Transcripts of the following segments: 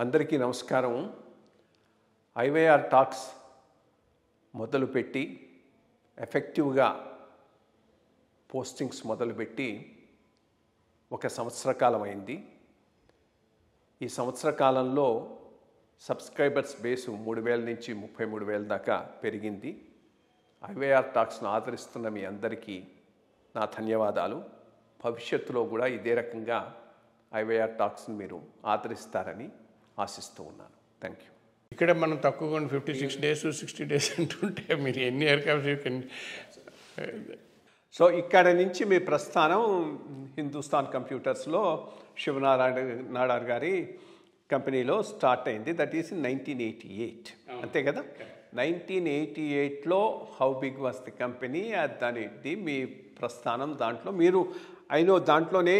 అందరికీ నమస్కారం. IYR talks మొదలుపెట్టి ఎఫెక్టివ్గా పోస్టింగ్స్ మొదలుపెట్టి ఒక సంవత్సర కాలం అయింది. ఈ సంవత్సర కాలంలో సబ్స్క్రైబర్స్ బేసు 3,000 నుంచి 33,000 దాకా పెరిగింది. ఐవైఆర్ టాక్స్ను ఆదరిస్తున్న మీ అందరికీ నా ధన్యవాదాలు. భవిష్యత్తులో కూడా ఇదే రకంగా ఐవైఆర్ టాక్స్ని మీరు ఆదరిస్తారని ఆశిస్తూ ఉన్నాను. Thank you. ఇక్కడ మనం తక్కువగా 56 days 60 days అంటుంటే మీరు ఎన్ని ఎయిర్క్రాఫ్ట్స్ సో ఇక్కడ నుంచి మీ ప్రస్థానం హిందుస్థాన్ కంప్యూటర్స్లో శివనారాయణ గారి కంపెనీలో స్టార్ట్ అయింది. దట్ ఈస్ 1988, అంతే కదా? 1988లో how big was the company, దాని మీ ప్రస్థానం దాంట్లో మీరు అయినో దాంట్లోనే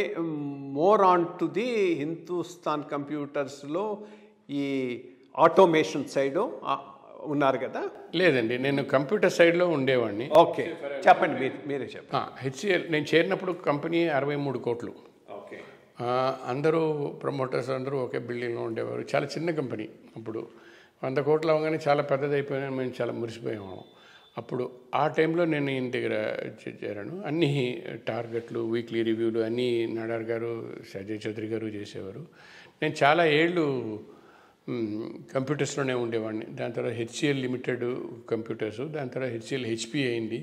more on to the Hindustan కంప్యూటర్స్లో ఈ ఆటోమేషన్ సైడ్ ఉన్నారు కదా? లేదండి, నేను కంప్యూటర్ సైడ్లో ఉండేవాడిని. ఓకే, చెప్పండి, మీరే చెప్పండి. హెచ్సిఎల్ నేను చేరినప్పుడు కంపెనీ 63 కోట్లు. ఓకే. అందరూ ప్రమోటర్స్ అందరూ ఒకే బిల్డింగ్లో ఉండేవారు. చాలా చిన్న కంపెనీ. అప్పుడు 100 కోట్లు అవగానే చాలా పెద్దది అయిపోయినా మేము చాలా మురిసిపోయాము. అప్పుడు ఆ టైంలో నేను ఈయన దగ్గర చేరాను. అన్ని టార్గెట్లు, వీక్లీ రివ్యూలు అన్నీ నాడార్ గారు, సజయ్ చౌదరి గారు చేసేవారు. నేను చాలా ఏళ్ళు కంప్యూటర్స్లోనే ఉండేవాడిని. దాని తర్వాత హెచ్సిఎల్ లిమిటెడ్ కంప్యూటర్స్, దాని తర్వాత హెచ్సిఎల్ హెచ్పి అయింది,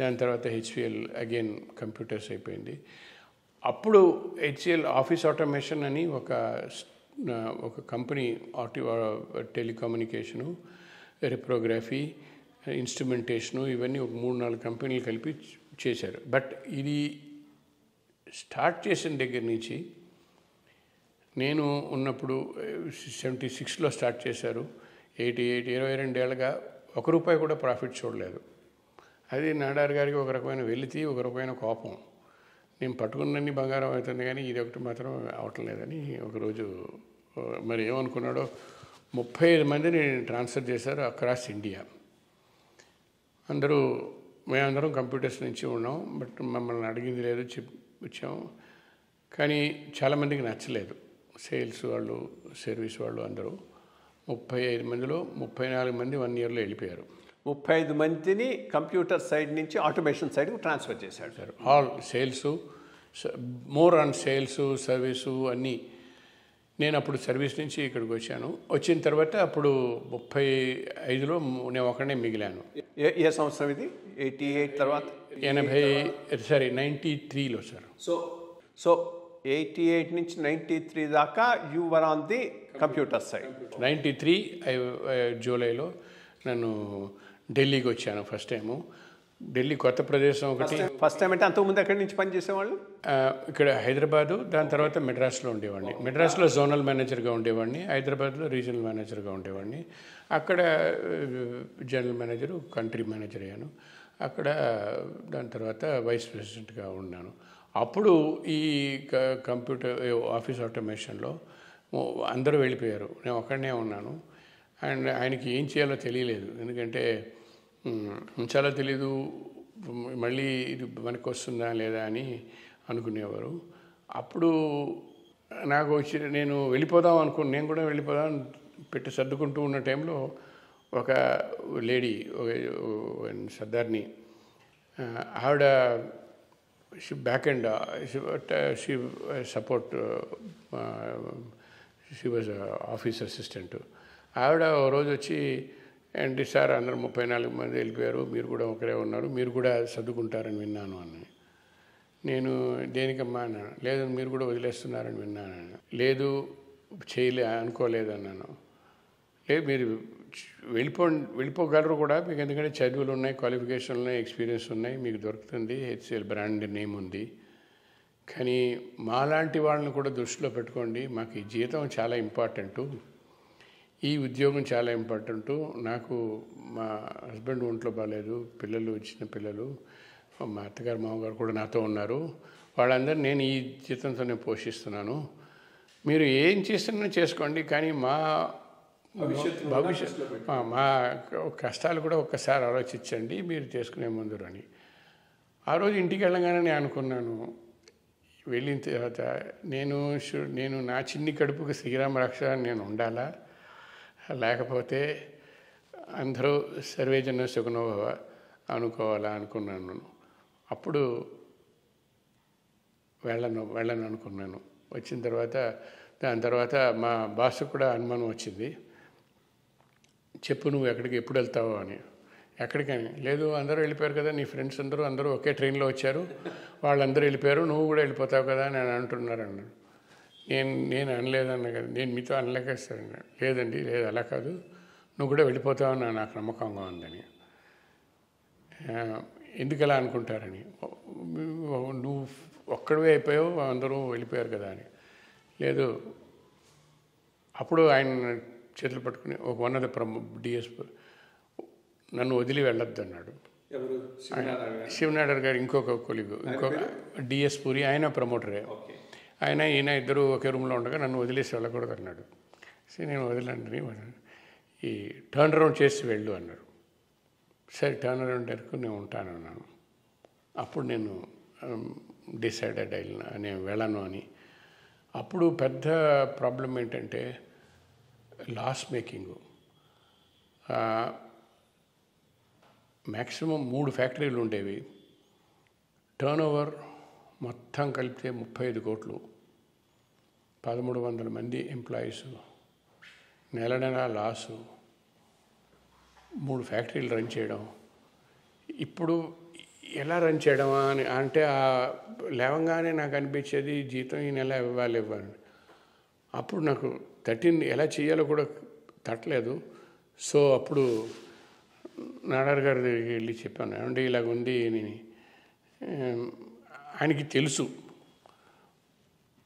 దాని తర్వాత హెచ్పిఎల్ అగైన్ కంప్యూటర్స్ అయిపోయింది. అప్పుడు హెచ్సిఎల్ ఆఫీస్ ఆటోమేషన్ అని ఒక కంపెనీ, టెలికమ్యూనికేషను, రిప్రోగ్రఫీ, ఇన్స్ట్రుమెంటేషను, ఇవన్నీ ఒక 3-4 కంపెనీలు కలిపి చేశారు. బట్ ఇది స్టార్ట్ చేసిన దగ్గర నుంచి నేను ఉన్నప్పుడు 76లో స్టార్ట్ చేశారు. 88 22 ఏళ్ళగా ₹1 కూడా ప్రాఫిట్ చూడలేదు. అది నాడార్ గారికి ఒక రకమైన వెలితి, ఒక రకమైన కోపం. నేను పట్టుకున్నన్ని బంగారం అవుతుంది కానీ ఇది ఒకటి మాత్రం అవటం లేదని ఒకరోజు మరి ఏమనుకున్నాడో 35 మందిని ట్రాన్స్ఫర్ చేశారు అక్రాస్ ఇండియా. మేమందరం కంప్యూటర్స్ నుంచి ఉన్నాం. బట్ మమ్మల్ని అడిగింది లేదు, వచ్చాము. కానీ చాలామందికి నచ్చలేదు. సేల్స్ వాళ్ళు, సర్వీస్ వాళ్ళు అందరూ 35 మందిలో 34 మంది 1 yearలో వెళ్ళిపోయారు. 35 మందిని కంప్యూటర్ సైడ్ నుంచి ఆటోమేషన్ సైడ్కి ట్రాన్స్ఫర్ చేశాడు sir. All sales, more on sales, service అన్నీ. నేను అప్పుడు సర్వీస్ నుంచి ఇక్కడికి వచ్చాను. వచ్చిన తర్వాత అప్పుడు 35లో నేను ఒకనే మిగిలాను. ఏ సంవత్సరం ఇది? 88 తర్వాత 93లో సార్. సో 88 నుంచి 93 దాకా you were on the computer side. 93 జూలైలో నన్ను ఢిల్లీకి వచ్చాను ఫస్ట్ టైము. ఢిల్లీ కొత్త ప్రదేశం ఒకటి. ఫస్ట్ టైం అంటే అంతకుముందు ఎక్కడి నుంచి పనిచేసేవాళ్ళు? ఇక్కడ హైదరాబాదు, దాని తర్వాత మెడ్రాస్లో ఉండేవాడిని. మెడ్రాస్లో జోనల్ మేనేజర్గా ఉండేవాడిని, హైదరాబాద్లో రీజనల్ మేనేజర్గా ఉండేవాడిని. అక్కడ జనరల్ మేనేజరు, కంట్రీ మేనేజర్ అయ్యాను. అక్కడ దాని తర్వాత వైస్ ప్రెసిడెంట్గా ఉన్నాను. అప్పుడు ఈ కంప్యూటర్ ఆఫీస్ ఆటోమేషన్లో అందరూ వెళ్ళిపోయారు, నేను ఒక్కడనే ఉన్నాను. అండ్ ఆయనకి ఏం చేయాలో తెలియలేదు. ఎందుకంటే చాలా తెలీదు, మళ్ళీ ఇది మనకు వస్తుందా లేదా అని అనుకునేవారు. అప్పుడు నాకు వచ్చి నేను వెళ్ళిపోదాం అనుకుని, నేను కూడా వెళ్ళిపోదాం పెట్టి సర్దుకుంటూ ఉన్న టైంలో ఒక లేడీ, సర్దార్ని, ఆవిడ back and she support, she was office assistant. ఆవిడ ఓ రోజు వచ్చి, ఏంటి సార్ అందరూ 34 మంది వెళ్ళిపోయారు, మీరు కూడా ఒకరే ఉన్నారు, మీరు కూడా సర్దుకుంటారని విన్నాను అని. నేను దేనికమ్మా అన్నాను. లేదు, మీరు కూడా వదిలేస్తున్నారని విన్నాను. లేదు, అనుకోలేదు అన్నాను. లేదు, మీరు వెళ్ళిపోగలరు కూడా, మీకు ఎందుకంటే చదువులు ఉన్నాయి, క్వాలిఫికేషన్లు ఉన్నాయి, ఎక్స్పీరియన్స్ ఉన్నాయి, మీకు దొరుకుతుంది, హెచ్సిఎల్ బ్రాండ్ నేమ్ ఉంది. కానీ మాలాంటి వాళ్ళని కూడా దృష్టిలో పెట్టుకోండి, మాకు ఈ జీతం చాలా ఇంపార్టెంటు, ఈ ఉద్యోగం చాలా ఇంపార్టెంటు. నాకు మా హస్బెండ్ ఒంట్లో బాగాలేదు, పిల్లలు, చిన్న పిల్లలు, మా అత్తగారు మామగారు కూడా నాతో ఉన్నారు, వాళ్ళందరూ నేను ఈ జీతంతోనే పోషిస్తున్నాను. మీరు ఏం చేస్తున్నా చేసుకోండి, కానీ మా భవిష్యత్తు మా కష్టాలు కూడా ఒక్కసారి ఆలోచించండి మీరు చేసుకునే ముందు అని. ఆ రోజు ఇంటికి వెళ్ళగానే నేను అనుకున్నాను, వెళ్ళిన తర్వాత నేను నా చిన్ని కడుపుకి శ్రీరామ రక్ష నేను ఉండాలా, లేకపోతే అందరూ సర్వేజన సుఖనోభవ అనుకోవాలా అనుకున్నాను. అప్పుడు వెళ్ళను అనుకున్నాను. వచ్చిన తర్వాత దాని తర్వాత మా బాస్ కూడా అనుమానం వచ్చింది. చెప్పు నువ్వు ఎక్కడికి ఎప్పుడు వెళ్తావు అని. ఎక్కడికని? లేదు అందరూ వెళ్ళిపోయారు కదా, నీ ఫ్రెండ్స్ అందరూ ఒకే ట్రైన్లో వచ్చారు, వాళ్ళందరూ వెళ్ళిపోయారు, నువ్వు కూడా వెళ్ళిపోతావు కదా అని అంటున్నారు అన్నాడు. నేను అనలేదన్నా కదా, నేను మీతో అనలేక లేదండి, లేదు అలా కాదు, నువ్వు కూడా వెళ్ళిపోతావని నాకు నమ్మకంగా ఉందని. ఎందుకు ఎలా అనుకుంటారని, నువ్వు ఒక్కడివే అయిపోయావు, అందరూ వెళ్ళిపోయారు కదా అని. లేదు, అప్పుడు ఆయన చేతులు పట్టుకుని ఒక వన్ ఆఫ్ ద డిఎస్పీ నన్ను వదిలి వెళ్ళొద్దు అన్నాడు. శివనారాయణ గారు ఇంకొక కొలిగు, ఇంకొక డిఎస్ పూరి, ఆయన ప్రమోటరే. ఈయన ఇద్దరు ఒకే రూమ్లో ఉండగా నన్ను వదిలేసి వెళ్ళకూడదు అన్నాడు. సరే నేను వదిలండి, ఈ టర్న్ అరౌండ్ చేసి వెళ్ళు అన్నాడు. సరే టర్న్ అరౌండ్ వరకు నేను ఉంటాను అన్నాను. అప్పుడు నేను డిసైడెడ్ నేను వెళ్ళను అని. అప్పుడు పెద్ద ప్రాబ్లం ఏంటంటే లాస్ మేకింగు. మ్యాక్సిమం 3 ఫ్యాక్టరీలు ఉండేవి. టర్న్ ఓవర్ మొత్తం కలిపితే 35 కోట్లు, 1300 మంది ఎంప్లాయీస్, నెల లాసు, 3 ఫ్యాక్టరీలు రన్ చేయడం. ఇప్పుడు ఎలా రన్ చేయడమా అని అంటే లేవంగానే నాకు అనిపించేది జీతం ఈ నెల ఇవ్వాలి. అప్పుడు నాకు ఎలా చేయాలో కూడా తట్టలేదు. సో అప్పుడు నాడార్ గారి దగ్గరికి వెళ్ళి చెప్పాను, ఏమంటే ఇలాగ ఉంది అని. ఆయనకి తెలుసు,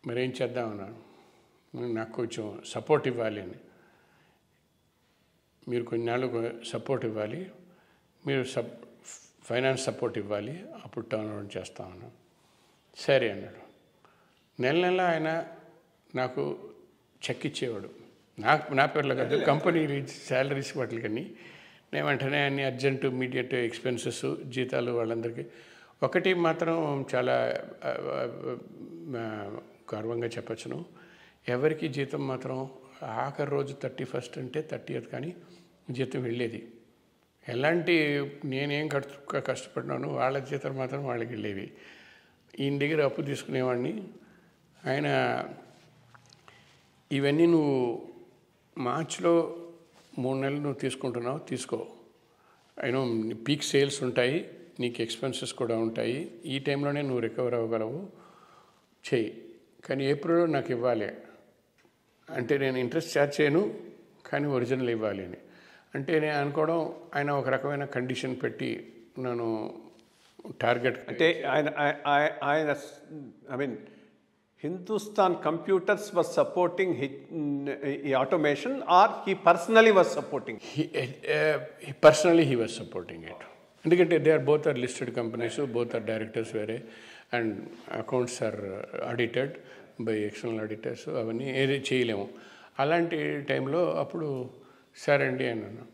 మరేం చేద్దామన్నాను. నాకు కొంచెం సపోర్ట్ ఇవ్వాలి అని. మీరు కొన్నాళ్ళు సపోర్ట్ ఇవ్వాలి, మీరు ఫైనాన్స్ సపోర్ట్ ఇవ్వాలి, అప్పుడు టర్న్ అరౌండ్ చేస్తామన్నా. సరే అన్నాడు. నెల ఆయన నాకు చెక్ ఇచ్చేవాడు, నా పేర్లో కాదు, కంపెనీ శాలరీస్ వాటికని. నేను వెంటనే అన్ని అర్జెంటు ఇమీడియట్ ఎక్స్పెన్సెస్, జీతాలు వాళ్ళందరికీ. ఒకటి మాత్రం చాలా గర్వంగా చెప్పచ్చును, ఎవరికి జీతం మాత్రం ఆఖరి రోజు 31st అంటే 30th కానీ జీతం వెళ్ళేది. ఎలాంటి నేనేం కష్టపడినాను వాళ్ళ జీతం మాత్రం వాళ్ళకి వెళ్ళేవి. ఈయన దగ్గర అప్పు తీసుకునేవాడిని. ఆయన ఇవన్నీ నువ్వు మార్చిలో 3 నెలలు నువ్వు తీసుకుంటున్నావు, తీసుకో, అయినా పీక్ సేల్స్ ఉంటాయి, నీకు ఎక్స్పెన్సెస్ కూడా ఉంటాయి, ఈ టైంలోనే నువ్వు రికవర్ అవ్వగలవు, చెయ్యి, కానీ ఏప్రిల్లో నాకు ఇవ్వాలి అంటే నేను ఇంట్రెస్ట్ ఛార్జ్ చేయను, కానీ ఒరిజినల్ ఇవ్వాలి అని. అంటే నేను అనుకోవడం, ఆయన ఒక రకమైన కండిషన్ పెట్టి నన్ను టార్గెట్. అంటే ఆయన I mean Hindustan Computers was supporting automation, or he personally was supporting? Personally he was supporting it. ఎందుకంటే they are both are listed companies, both are directors వేరే, and accounts are audited by external auditors. అవన్నీ ఏది చేయలేము. అలాంటి టైంలో అప్పుడు సరే అండి అన్నాను.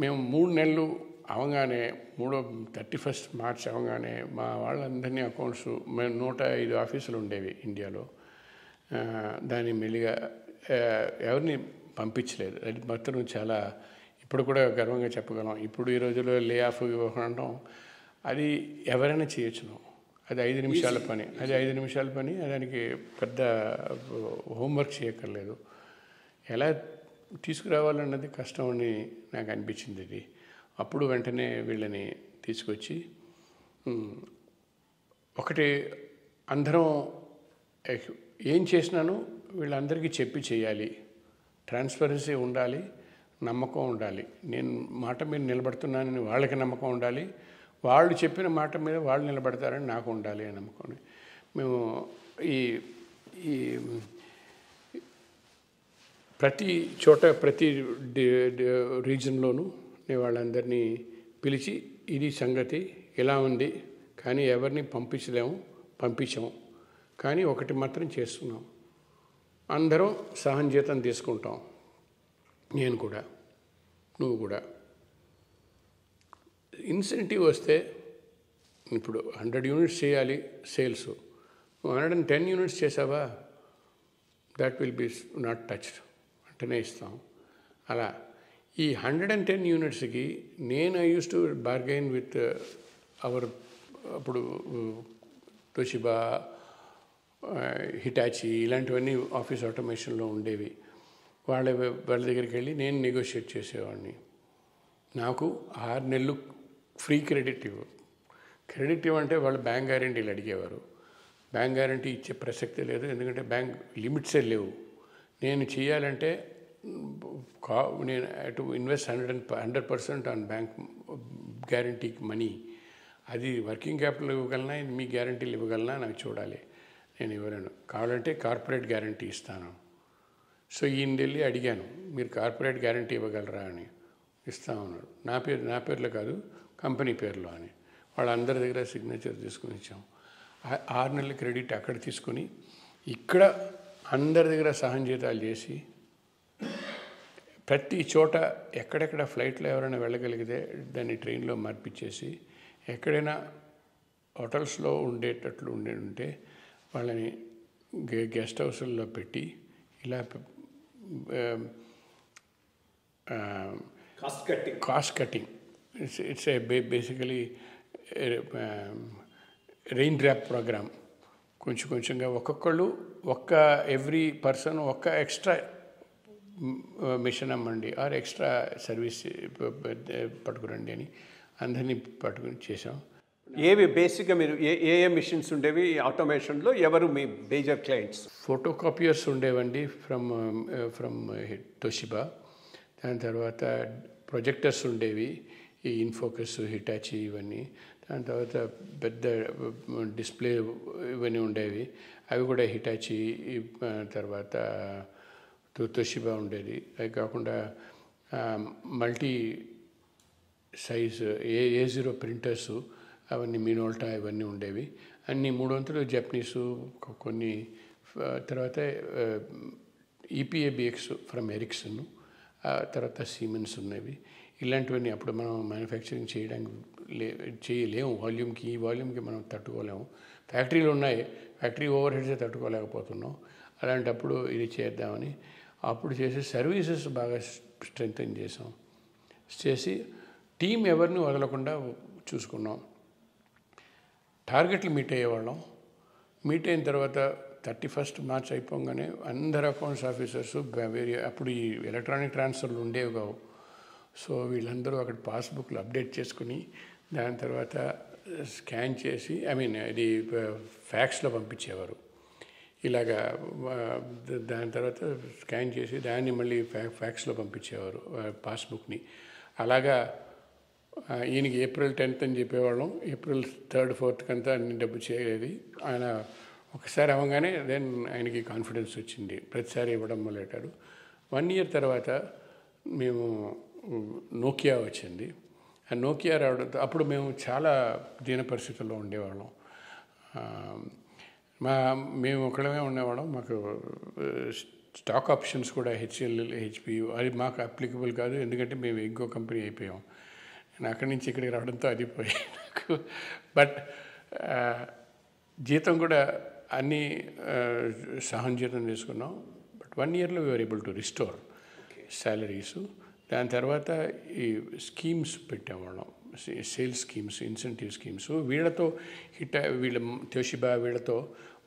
మేము 3 నెలలు అవగానే 31st మార్చ్ అవగానే మా వాళ్ళందరినీ అకౌంట్స్, మేము 105 ఆఫీసులు ఉండేవి ఇండియాలో, దాన్ని మెల్లిగా ఎవరిని పంపించలేదు. అది మాత్రం చాలా ఇప్పుడు కూడా గర్వంగా చెప్పగలం. ఇప్పుడు ఈ రోజుల్లో లే ఆఫ్ ఇవ్వడం అది ఎవరైనా చేయొచ్చును. అది 5 నిమిషాల పని, దానికి పెద్ద హోంవర్క్ చేయక్కర్లేదు. ఎలా తీసుకురావాలన్నది కష్టం అని నాకు అనిపించింది. ఇది అప్పుడు వెంటనే వీళ్ళని తీసుకొచ్చి ఒకటి అందరం ఏం చేసినాను వీళ్ళందరికీ చెప్పి చేయాలి, ట్రాన్స్పరెన్సీ ఉండాలి, నమ్మకం ఉండాలి. నేను మాట మీద నిలబడుతున్నానని వాళ్ళకి నమ్మకం ఉండాలి, వాళ్ళు చెప్పిన మాట మీద వాళ్ళు నిలబడతారని నాకు ఉండాలి అని నమ్మకం. మేము ఈ ప్రతి చోట ప్రతి రీజన్లోనూ నేను వాళ్ళందరినీ పిలిచి ఇది సంగతి ఇలా ఉంది, కానీ ఎవరిని పంపించాము, కానీ ఒకటి మాత్రం చేస్తున్నాం, అందరం సహజీతం తీసుకుంటాం, నేను కూడా నువ్వు కూడా. ఇన్సెంటివ్ వస్తే ఇప్పుడు 100 యూనిట్స్ చేయాలి సేల్స్, 110 యూనిట్స్ చేసావా, that will be not touched అంటేనే ఇస్తాం. అలా ఈ 110 యూనిట్స్కి నేను I use to bargain with our అప్పుడు తోషిబా, హిటాచి ఇలాంటివన్నీ ఆఫీస్ ఆటోమేషన్లో ఉండేవి. వాళ్ళ దగ్గరికి వెళ్ళి నేను నెగోషియేట్ చేసేవాడిని. నాకు 6 నెలలు ఫ్రీ క్రెడిట్ ఇవ్వంటే వాళ్ళు బ్యాంక్ గ్యారంటీలు అడిగేవారు. బ్యాంక్ గ్యారంటీ ఇచ్చే ప్రసక్తే లేదు, ఎందుకంటే బ్యాంక్ లిమిట్సే లేవు. నేను చేయాలంటే నేను to invest 100% on bank guarantee money. అది వర్కింగ్ క్యాపిటల్ ఇవ్వగలనా, మీ గ్యారంటీలు ఇవ్వగలనా నాకు చూడాలి. నేను ఇవ్వలేను, కావాలంటే కార్పొరేట్ గ్యారంటీ ఇస్తాను. సో ఈయన వెళ్ళి అడిగాను, మీరు కార్పొరేట్ గ్యారంటీ ఇవ్వగలరా అని. ఇస్తా ఉన్నాడు. నా పేరులో కాదు, కంపెనీ పేరులో అని. వాళ్ళందరి దగ్గర సిగ్నేచర్ తీసుకుని ఇచ్చాం. 6 నెలల క్రెడిట్ అక్కడ తీసుకుని ఇక్కడ అందరి దగ్గర సహజీతాలు చేసి ప్రతి చోట ఎక్కడెక్కడ ఫ్లైట్లో ఎవరైనా వెళ్ళగలిగితే దాన్ని ట్రైన్లో మార్పిచ్చేసి, ఎక్కడైనా హోటల్స్లో ఉండేటట్లు ఉంటే వాళ్ళని గెస్ట్ హౌస్ల్లో పెట్టి ఇలా cost cutting it's a basically rain drop program. కొంచెంగా ఒక్కొక్కళ్ళు ఎవ్రీ పర్సన్ ఎక్స్ట్రా మిషన్ అమ్మండి ఆర్ ఎక్స్ట్రా సర్వీస్ పట్టుకురండి అని అందరినీ పట్టుకుని చేసాం. ఏవి బేసిక్గా మీరు ఏ మిషన్స్ ఉండేవి ఆటోమేషన్లో? ఎవరు మీ మేజర్ క్లయింట్స్? ఫోటో కాపియర్స్ ఉండేవండి ఫ్రమ్ తోషిబా. దాని తర్వాత ప్రొజెక్టర్స్ ఉండేవి, ఈ ఇన్ఫోకస్, హిటాచి ఇవన్నీ. దాని తర్వాత పెద్ద డిస్ప్లే ఇవన్నీ ఉండేవి, అవి కూడా హిటాచి. తర్వాత తోషిబా ఉండేది. అవి కాకుండా మల్టీ సైజ్ A0 ప్రింటర్సు, అవన్నీ మినోల్టా ఇవన్నీ ఉండేవి. అన్నీ 300 జపనీసు, కొన్ని తర్వాత EPABX ఫ్రమ్ ఎరిక్సన్, తర్వాత సీమెన్స్ ఉన్నవి. ఇలాంటివన్నీ అప్పుడు మనం మ్యానుఫ్యాక్చరింగ్ చేయలేము. ఈ వాల్యూమ్కి మనం తట్టుకోలేము. ఫ్యాక్టరీలు ఉన్నాయి, ఫ్యాక్టరీ ఓవర్ హెడ్సే తట్టుకోలేకపోతున్నాం. అలాంటప్పుడు ఇది చేద్దామని అప్పుడు చేసి సర్వీసెస్ బాగా స్ట్రెంగ్తన్ చేసి టీం ఎవరిని వదలకుండా చూసుకున్నాం. టార్గెట్లు మీట్ అయ్యేవాళ్ళం. మీట్ అయిన తర్వాత 31 మార్చ్ అయిపోగానే అందరు అకౌంట్స్ ఆఫీసర్స్ అప్పుడు ఈ ఎలక్ట్రానిక్ ట్రాన్స్ఫర్లు ఉండేవి కావు. సో వీళ్ళందరూ అక్కడ పాస్బుక్లు అప్డేట్ చేసుకుని దాని తర్వాత స్కాన్ చేసి ఇది ఫ్యాక్స్లో పంపించేవారు. ఇలాగా దాని తర్వాత స్కాన్ చేసి దాన్ని మళ్ళీ ఫ్యాక్స్లో పంపించేవారు పాస్బుక్ని. అలాగా ఈయనకి April 10th అని చెప్పేవాళ్ళం. April 3rd 4th కంతా అన్ని డబ్బు చేయలేదు. ఆయన ఒకసారి అవ్వగానే దెన్ ఆయనకి కాన్ఫిడెన్స్ వచ్చింది, ప్రతిసారి ఇవ్వడం మొదలెట్టాడు. 1 year తర్వాత మేము నోకియా వచ్చింది. ఆ నోకియా రావడంతో అప్పుడు మేము చాలా దీన పరిస్థితుల్లో ఉండేవాళ్ళం. మేము ఒకళ్ళమే ఉండేవాళ్ళం. మాకు స్టాక్ ఆప్షన్స్ కూడా HCL, HP అది మాకు అప్లికబుల్ కాదు, ఎందుకంటే మేము ఇంకో కంపెనీ అయిపోయాం. నేను అక్కడి నుంచి ఇక్కడికి రావడంతో అది పోయి నాకు. బట్ జీతం కూడా అన్నీ సహం జీతం తీసుకున్నాం. బట్ 1 yearలో we are able to restore salaries. దాని తర్వాత ఈ స్కీమ్స్ పెట్టేవాళ్ళం, సేల్స్ స్కీమ్స్, ఇన్సెంటివ్ స్కీమ్స్. వీళ్ళతో వీళ్ళ తోషిబా వీళ్ళతో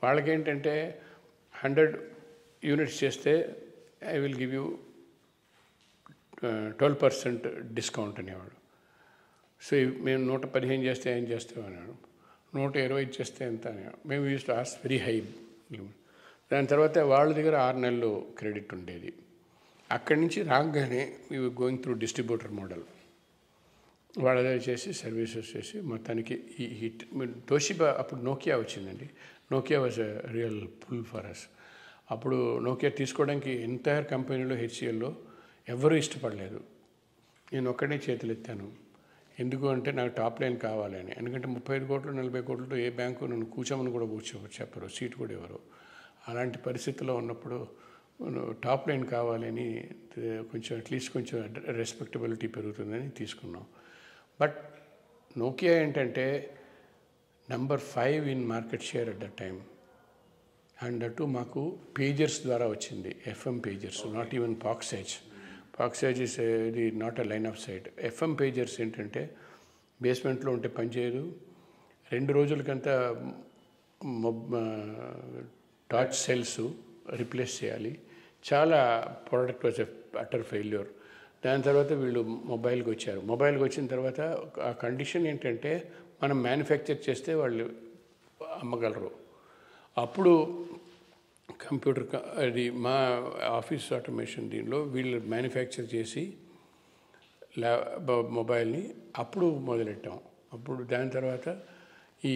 వాళ్ళకేంటంటే 100 units చేస్తే I will give you 12% discount అనేవాడు. సో మేము 115 చేస్తే ఏం చేస్తావు అన్నాడు. 120 చేస్తే ఎంత అనేవాడు. మేము use to ask very high. దాని తర్వాత వాళ్ళ దగ్గర 6 నెలలు క్రెడిట్ ఉండేది. అక్కడి నుంచి రాగానే మేము గోయింగ్ త్రూ డిస్ట్రిబ్యూటర్ మోడల్. వాళ్ళ దగ్గర చేసి సర్వీసెస్ చేసి మొత్తానికి ఈ హిట్. తోషిబా అప్పుడు నోకియా వచ్చిందండి. Nokia was a real pull for us. అప్పుడు నోకియా తీసుకోవడానికి ఎంటైర్ కంపెనీలో HCLలో ఎవరూ ఇష్టపడలేదు. నేను ఒక్కడే చేతులు ఎత్తాను. ఎందుకు అంటే నాకు టాప్ లైన్ కావాలని. ఎందుకంటే 35 కోట్లు 40 కోట్లతో ఏ బ్యాంకు నన్ను కూర్చోమని కూడా చెప్పరు, సీట్ కూడా ఎవరు. అలాంటి పరిస్థితుల్లో ఉన్నప్పుడు టాప్ లైన్ కావాలని కొంచెం అట్లీస్ట్ కొంచెం రెస్పెక్టబిలిటీ పెరుగుతుందని తీసుకున్నాం. బట్ నోకియా ఏంటంటే number 5 in market share at the time. And అటు మాకు పేజర్స్ ద్వారా వచ్చింది, ఎఫ్ఎం పేజర్స్, నాట్ ఈవెన్ పాక్సేజ్. పాక్సేజ్ ఇస్ ఇది not a line of sight. FM pagers ఏంటంటే బేస్మెంట్లో ఉంటే పనిచేయదు, 2 రోజులకంతా టార్చ్ సెల్స్ రిప్లేస్ చేయాలి. చాలా ప్రోడక్ట్ వాజ్ అటర్ ఫెయిల్యూర్. దాని తర్వాత వీళ్ళు మొబైల్కి వచ్చారు. మొబైల్కి వచ్చిన తర్వాత ఆ కండిషన్ ఏంటంటే మనం మ్యానుఫ్యాక్చర్ చేస్తే వాళ్ళు అమ్మగలరు. అప్పుడు కంప్యూటర్ అది మా ఆఫీస్ ఆటోమేషన్ దీనిలో వీళ్ళు మ్యానుఫ్యాక్చర్ చేసి మొబైల్ని అప్పుడు మొదలెట్టాం. అప్పుడు దాని తర్వాత ఈ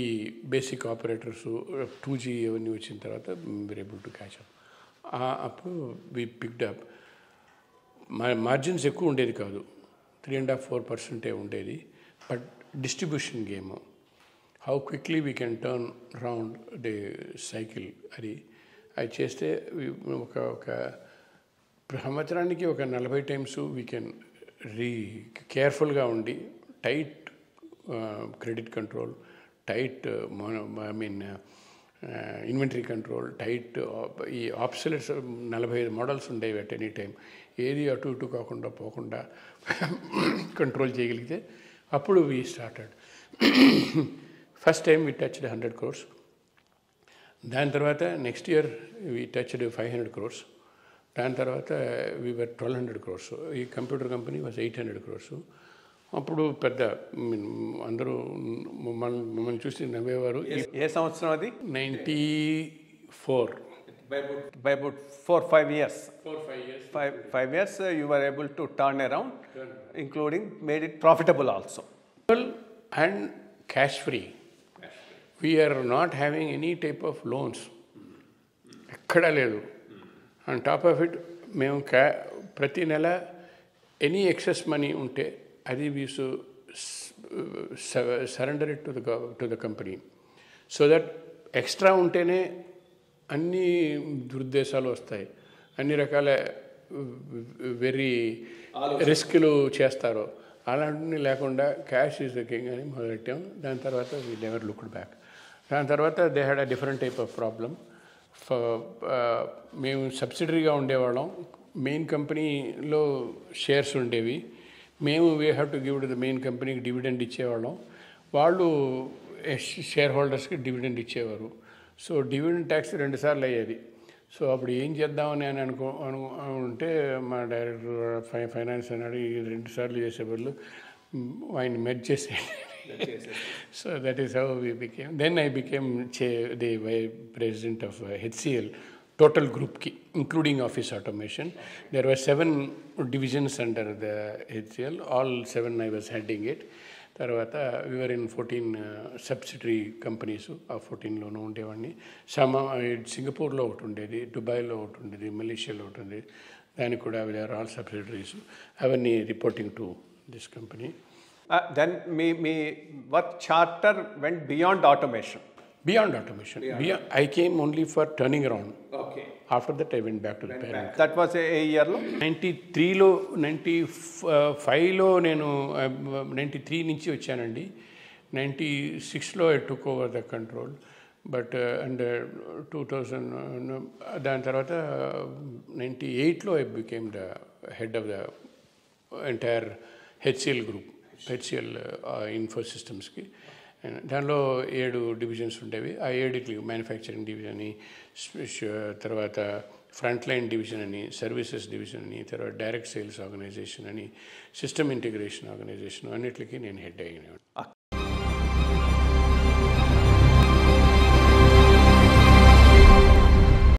బేసిక్ ఆపరేటర్స్ 2G అవన్నీ వచ్చిన తర్వాత we're able to catch up. అప్పుడు వి పిక్డ్ అప్. మార్జిన్స్ ఎక్కువ ఉండేది కాదు, 3.5-4% ఉండేది. But distribution game, how quickly we can turn round the cycle, అది చేస్తే ఒక సంవత్సరానికి ఒక 40 టైమ్స్ వీ కెన్ కేర్ఫుల్గా ఉండి tight credit control, tight inventory control, tight ఈ ఆబ్సొల్యూట్స్ 45 మోడల్స్ ఉండేవి అట్ ఎనీ టైం. ఏది అటు ఇటు కాకుండా పోకుండా కంట్రోల్ చేయగలిగితే అప్పుడు we started. First time we touched 100 crores. దాని తర్వాత next year we touched 500 crores. దాని తర్వాత వీ వర్ 1200 crores. ఈ కంప్యూటర్ కంపెనీ వాజ్ 800 crores. అప్పుడు పెద్ద అందరూ మమ్మల్ని చూసి నవ్వేవారు. ఏ సంవత్సరం అది? 94. By about 4-5 years. 5 years you were able to turn around, including made it profitable also. And cash free. We are not having any type of loans. ఎక్కడా లేదు. On top of it, మేము ప్రతి నెల ఎనీ ఎక్సెస్ మనీ ఉంటే అది we surrender it to the company. So that extra ఉంటేనే అన్ని దురుద్దేశాలు వస్తాయి, అన్ని రకాల వెరీ రిస్క్లు చేస్తారు. అలాంటివి లేకుండా క్యాష్ ఈజ్ ద కింగ్ అని మొదలెట్టాం. దాని తర్వాత వీ నెవర్ లుక్డ్ బ్యాక్. దాని తర్వాత they had a different type of problem. మేము సబ్సిడరీగా ఉండేవాళ్ళం, మెయిన్ కంపెనీలో షేర్స్ ఉండేవి. మేము we have to give to the main కంపెనీకి డివిడెండ్ ఇచ్చేవాళ్ళం, వాళ్ళు షేర్ హోల్డర్స్కి డివిడెండ్ ఇచ్చేవారు. సో డివిడెండ్ ట్యాక్స్ 2 సార్లు అయ్యేది. సో అప్పుడు ఏం చేద్దామని అని అనుకుంటే మా డైరెక్టర్ ఫైనాన్స్ అన్నాడు, 2 సార్లు చేసే బదులు ఆయన మెర్జ్ చేసేయండి. So that is how we became. Then I became the president of HCL total గ్రూప్కి, including office automation. There were 7 divisions under the HCL. All 7 I was heading it. తర్వాత we are 14 subsidiary companies. ఆ 14లోనూ ఉండేవాడిని. సింగపూర్లో ఒకటి ఉండేది, దుబాయ్లో ఒకటి ఉండేది, మలేషియాలో ఒకటి ఉండేది. దానికి కూడా వీఆర్ ఆల్ సబ్సిడరీస్. అవన్నీ reporting to this company. Then me work charter went beyond automation. Beyond automation. I came only for turning around. Okay. After that I went back to the parent. That was a yearలో 93లో 95లో నేను 93 నుంచి వచ్చానండి. 96లో I took over the control. But and 2000 దాని తర్వాత 98లో I became the head of the entire HCL group, HCL info సిస్టమ్స్కి. దానిలో 7 divisions ఉండేవి. ఆ 7కి manufacturing division అని, తర్వాత ఫ్రంట్ లైన్ డివిజన్ అని, సర్వీసెస్ డివిజన్ అని, తర్వాత డైరెక్ట్ సేల్స్ ఆర్గనైజేషన్ అని, సిస్టమ్ ఇంటిగ్రేషన్ ఆర్గనైజేషన్, అన్నిటికీ నేను హెడ్ అయ్యాను.